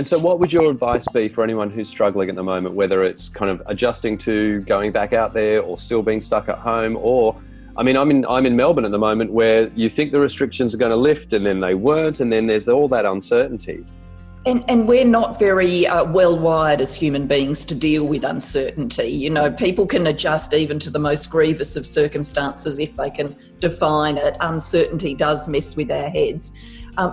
And so what would your advice be for anyone who's struggling at the moment, whether it's kind of adjusting to going back out there or still being stuck at home? Or, I mean, I'm in Melbourne at the moment, where you think the restrictions are going to lift and then they weren't, and then there's all that uncertainty. And we're not very well wired as human beings to deal with uncertainty. You know, people can adjust even to the most grievous of circumstances if they can define it. Uncertainty does mess with our heads.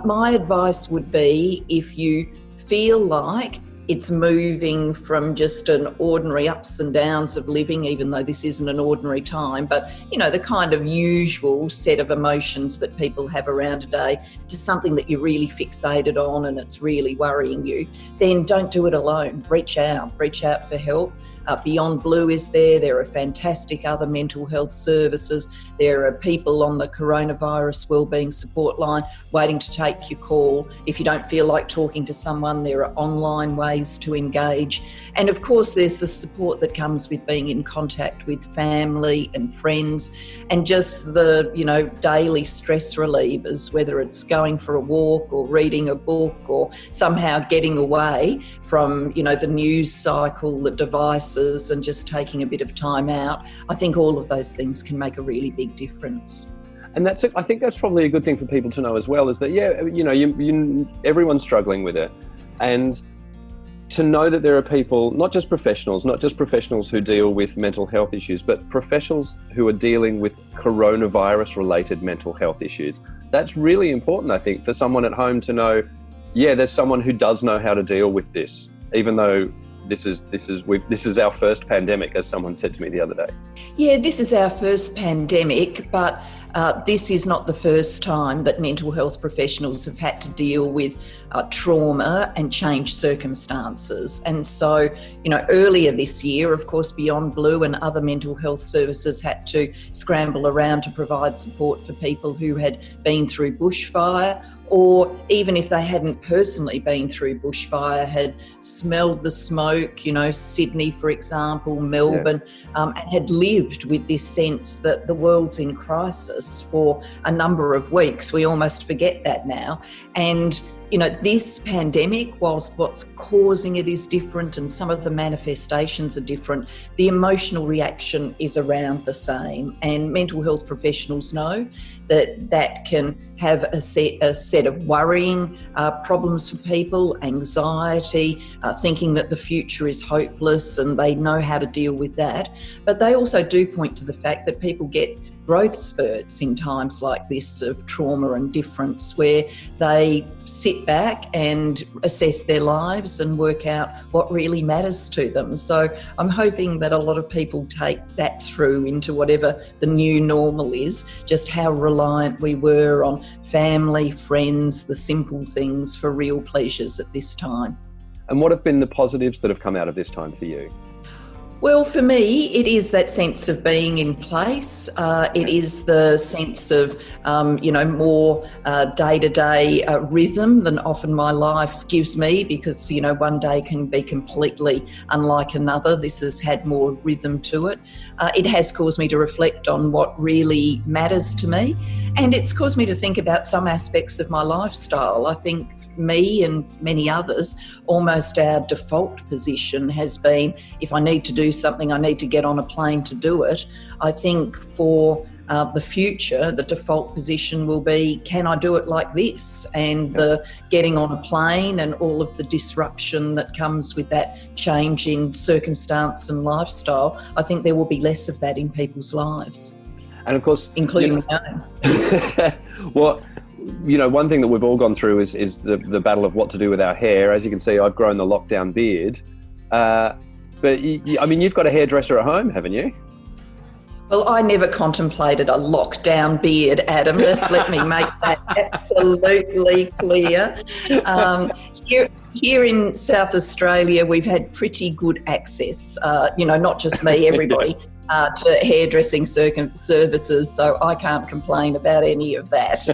My advice would be, if you feel like it's moving from just an ordinary ups and downs of living, even though this isn't an ordinary time, but, you know, the kind of usual set of emotions that people have around a day, to something that you're really fixated on and it's really worrying you, then don't do it alone. Reach out for help. Beyond Blue is there. There are fantastic other mental health services. There are people on the coronavirus wellbeing support line waiting to take your call. If you don't feel like talking to someone, there are online ways to engage. And of course, there's the support that comes with being in contact with family and friends, and just the, you know, daily stress relievers, whether it's going for a walk or reading a book or somehow getting away from, you know, the news cycle, the devices, and just taking a bit of time out. I think all of those things can make a really big difference. And I think that's probably a good thing for people to know as well, is that, yeah, you know, everyone's struggling with it. And to know that there are people, not just professionals who deal with mental health issues, but professionals who are dealing with coronavirus-related mental health issues. That's really important, I think, for someone at home to know, yeah, there's someone who does know how to deal with this, even though this is our first pandemic, as someone said to me the other day. Yeah, this is our first pandemic, but this is not the first time that mental health professionals have had to deal with trauma and changed circumstances. And so, you know, earlier this year, of course, Beyond Blue and other mental health services had to scramble around to provide support for people who had been through bushfire, or even if they hadn't personally been through bushfire, had smelled the smoke, you know, Sydney, for example, Melbourne, and had lived with this sense that the world's in crisis for a number of weeks. We almost forget that now. And you know, this pandemic, whilst what's causing it is different and some of the manifestations are different, the emotional reaction is around the same. And mental health professionals know that that can have a set of worrying problems for people, anxiety, thinking that the future is hopeless, and they know how to deal with that. But they also do point to the fact that people get growth spurts in times like this of trauma and difference, where they sit back and assess their lives and work out what really matters to them. So I'm hoping that a lot of people take that through into whatever the new normal is, just how reliant we were on family, friends, the simple things for real pleasures at this time. And what have been the positives that have come out of this time for you? Well, for me, it is that sense of being in place. It is the sense of, more day-to-day rhythm than often my life gives me, because, you know, one day can be completely unlike another. This has had more rhythm to it. It has caused me to reflect on what really matters to me, and it's caused me to think about some aspects of my lifestyle. I think me and many others, almost our default position has been, if I need to do something, I need to get on a plane to do it. I think for the future, the default position will be, can I do it like this? And the getting on a plane and all of the disruption that comes with that change in circumstance and lifestyle, I think there will be less of that in people's lives. And of course, including my own. Well, you know, one thing that we've all gone through is the battle of what to do with our hair. As you can see, I've grown the lockdown beard. But you've got a hairdresser at home, haven't you? Well, I never contemplated a lockdown beard, Adam. Just let me make that absolutely clear. Here in South Australia, we've had pretty good access, not just me, everybody, to hairdressing services, so I can't complain about any of that.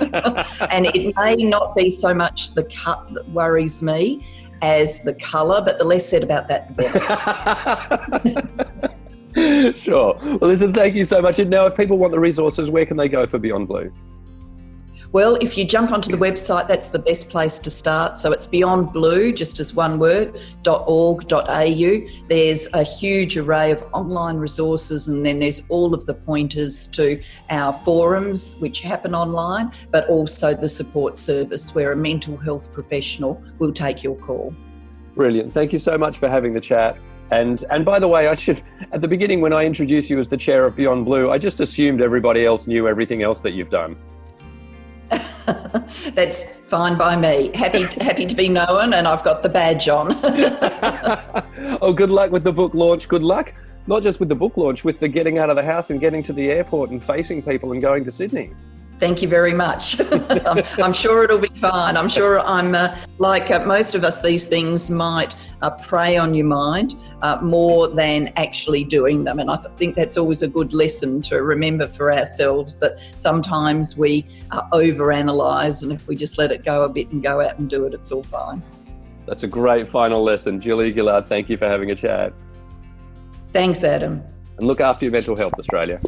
And it may not be so much the cut that worries me as the colour, but the less said about that, the better. Sure. Well, listen, thank you so much. And now, if people want the resources, where can they go for Beyond Blue? Well, if you jump onto the website, that's the best place to start. So it's Beyond Blue, just as one word, .org.au. There's a huge array of online resources, and then there's all of the pointers to our forums, which happen online, but also the support service where a mental health professional will take your call. Brilliant. Thank you so much for having the chat. And by the way, I should, at the beginning when I introduced you as the chair of Beyond Blue, I just assumed everybody else knew everything else that you've done. That's fine by me. Happy to be known, and I've got the badge on. Oh, good luck with the book launch. Good luck, not just with the book launch, with the getting out of the house and getting to the airport and facing people and going to Sydney. Thank you very much. I'm sure it'll be fine. I'm sure like most of us, these things might prey on your mind more than actually doing them. And I think that's always a good lesson to remember for ourselves, that sometimes we overanalyze, and if we just let it go a bit and go out and do it, it's all fine. That's a great final lesson. Julie Gillard, thank you for having a chat. Thanks, Adam. And look after your mental health, Australia.